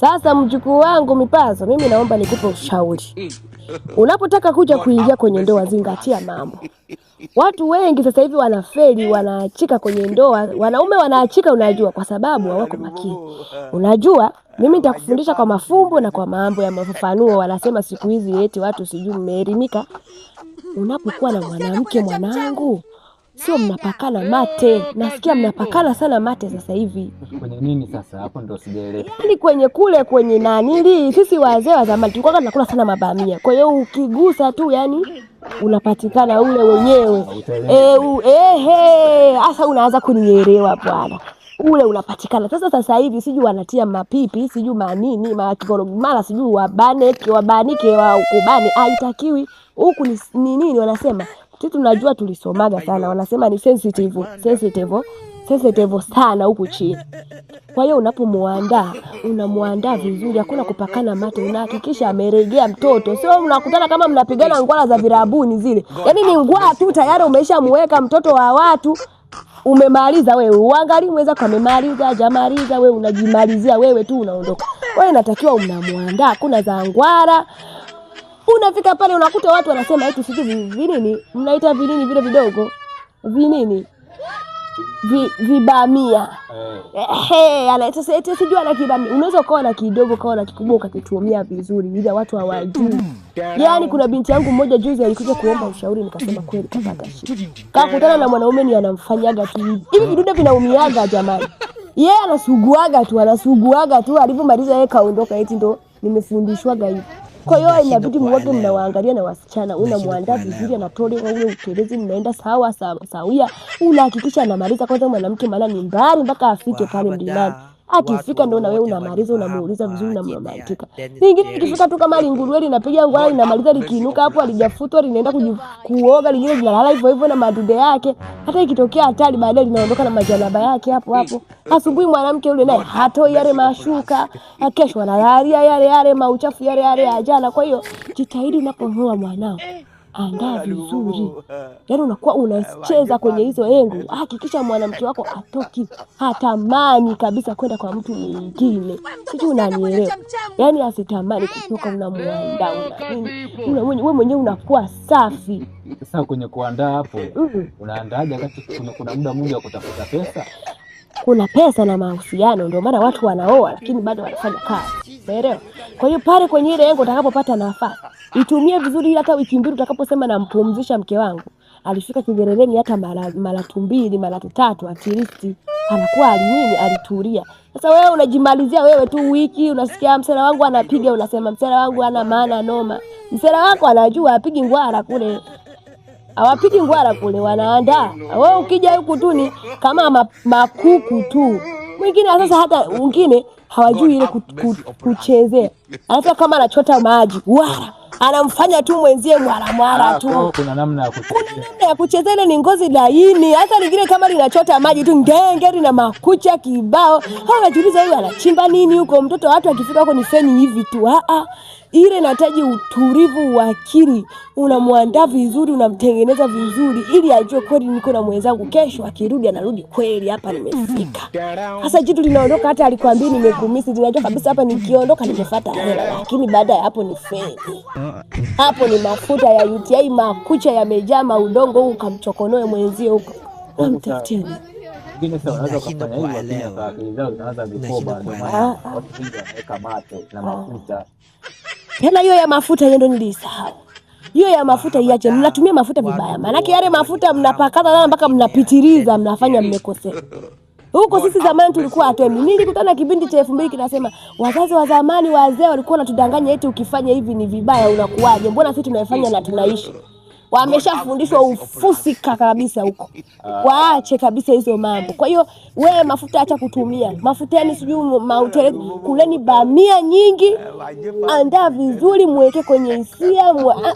Sasa mjukuu wangu Mipazo, mimi naomba nikupe ushauri. Unapotaka kuja kuingia kwenye ndoa, zingatia mambo. Watu wengi sasa hivi wanafeli, wanaachika kwenye ndoa. Wanaume wanaachika, unajua, kwa sababu hawako makini. Unajua, mimi nitakufundisha kwa mafumbo na kwa mambo ya mafafanuo. Wanasema siku hizi eti watu sijui mmeelimika. Unapokuwa na mwanamke mwanangu, sio mnapakana mate. Nasikia mnapakana sana mate sasa hivi. Kwenye nini sasa? Hapo ndio sijaelewa. Yaani kwenye nanili, sisi wazee wa zamani tulikuwa tunakula sana mabamia. Kwa hiyo ukigusa tu yani unapatikana ule wenyewe. Asa unaanza kunielewa bwana. Ule unapatikana. Sasa hivi sijui wanatia mapipi, sijui manini, mara sijui wabanike wa ukubani. Haitakiwi. Huku ni nini wanasema? Sisi tunajua tulisomaga sana. Wanasema ni sensitive sana huku chini. Kwa hiyo unapomuandaa, unamuandaa vizuri, hakuna kupakana mate, unahakikisha ameregea mtoto. Sio unakutana kama mnapigana ngwala za virabuni zile. Yaani ni ngwala tu tayari umeshamuweka mtoto wa watu, umemaliza wewe. Uangalie mweza kwa amemaliza, hajamaliza, wewe unajimalizia wewe tu unaondoka. Wewe inatakiwa unamuandaa, kuna za ngwala. Unafika pale unakuta watu wanasema eti sisi vinini, mnaita vinini vile vidogo. Vinini? Vibamia. Anaita eti sijui ana kibamia. Unaweza kuwa na kidogo kwa na kikubwa ukakitumia vizuri bila watu hawajui. Yaani kuna binti yangu mmoja juzi alikuja kuomba ushauri, nikasema kweli kapata shida. Kakutana na mwanaume ni anamfanyaga tu hivi. Hivi vidude vinaumiaga jamani. Yeye anasuguaga tu alipomaliza yeye kaondoka eti ndo nimefundishwaga hivi. Kwa hiyo inabidi muweke mnawaangalia na wasichana, unamuandaa vizuri, anatolewa ule utelezi, mnaenda sawa sawia, unahakikisha anamaliza kwanza mwanamke, maana ni mbali mpaka afike pale mlimani. Akifika ndo na wewe unamaliza, unamuuliza vizuri na mnamantika. Lingine ikifika tu kama linguruwe linapiga ngwala linamaliza, likiinuka hapo alijafutwa linaenda kuoga, lingine linalala hivyo na madude yake. Hata ikitokea hatari baadaye linaondoka na majanaba yake hapo. Asubuhi mwanamke yule naye hatoi yale mashuka, kesho analalia yale mauchafu yale ya jana. Kwa hiyo jitahidi unapohoa mwanao, andaa vizuri. Yaani unakuwa unacheza kwenye hizo engo. Hakikisha mwanamke wako atoki hatamani kabisa kwenda kwa mtu mwingine. Sijui unanielewa. Yaani asitamani kutoka, unamuandaa wewe mwenyewe unakuwa safi. Sasa kwenye kuandaa hapo, unaandaaje wakati kuna muda mwingi wa kutafuta pesa? Kuna pesa na mahusiano, ndio maana watu wanaoa lakini bado wanafanya kazi. Umeelewa? Kwa hiyo pale kwenye ile lengo utakapopata nafasi, itumie vizuri. Hata wiki mbili utakaposema nampumzisha mke wangu, alifika kileleni hata mara 2 mara 3 at least anakuwa alitulia. Sasa wewe unajimalizia wewe tu wiki, unasikia msela wangu anapiga, unasema msela wangu hana maana noma. Msela wako anajua apigi ngwara kule. Hawapigi ngwara kule, wanaandaa. Wewe ukija huku tu ni kama makuku tu. Mwingine sasa hata wengine hawajui ile kuchezea. Hata kama anachota maji, wala anamfanya tu mwenzie mwala tu. Kuna namna ya kuchezea. Kuna namna ya kuchezea, ile ni ngozi laini. Hata lingine kama linachota maji tu ngengeri na makucha kibao. Hawajiuliza huyu anachimba nini huko. Mtoto watu akifika huko ni feni hivi tu. Ile inahitaji utulivu wa akili. Unamuandaa vizuri, unamtengeneza vizuri ili ajue kweli niko na mwenzangu, kesho akirudi anarudi kweli hapa nimefika. Sasa jitu linaondoka, hata alikwambia nimekumisi, linajua kabisa hapa nikiondoka nimefuata hela, lakini baada ya hapo ni feni. Hapo ni mafuta ya UTI, makucha yamejaa maudongo, ukamchokonoe mwenzio huko. Namtafutia. Wengine sasa wanaweza kufanya hivyo, lakini kwa akili zao zinaanza vikoba, ndio maana watu wengi wanaweka mate na mafuta. Tena hiyo ya mafuta hiyo ndo nilisahau. Hiyo ya mafuta iache, mnatumia mafuta vibaya. Maana yale mafuta mnapakaza sana mpaka mnapitiliza, mnafanya mmekosea. Huko sisi zamani tulikuwa atemi. Nilikutana kipindi cha 2000 kinasema wazazi wa zamani wazee walikuwa wanatudanganya eti ukifanya hivi ni vibaya unakuaje. Mbona sisi tunayofanya na tunaishi? Wameshafundishwa ufusika kabisa huko. Waache kabisa hizo mambo. Kwa hiyo wewe mafuta acha kutumia. Mafuta yani sijui mautele, kuleni bamia nyingi. Andaa vizuri, muweke kwenye hisia.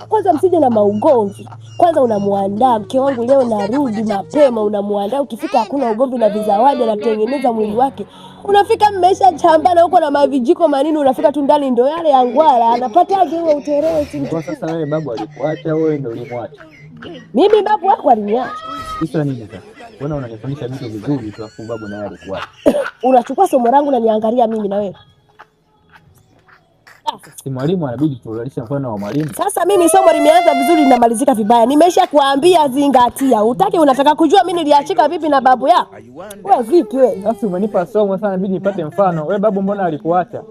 Kwanza msije na maugomvi. Kwanza unamuandaa mke wangu leo narudi mapema, unamuandaa. Ukifika hakuna ugomvi na vizawadi, anatengeneza mwili wake. Unafika mmesha chambana huko na mavijiko manini, unafika tu ndani ndo yale ya ngwala, anapataje huo uterezi. Kwa sasa wewe babu alikuacha, wewe ndio ulimwacha? Mimi babu wako aliniacha. Kisa nini sasa? Mbona unanifundisha vitu vizuri tu afu babu naye alikuacha? Unachukua somo langu na niangalia mimi na wewe. Si mwalimu anabidi turudishe mfano wa mwalimu. Sasa mimi somo limeanza vizuri linamalizika vibaya. Nimesha kuambia zingatia. Utaki unataka kujua mimi niliachika vipi na babu yako? Wewe vipi wewe? Sasa umenipa somo sana inabidi nipate mfano. Wewe babu mbona alikuacha?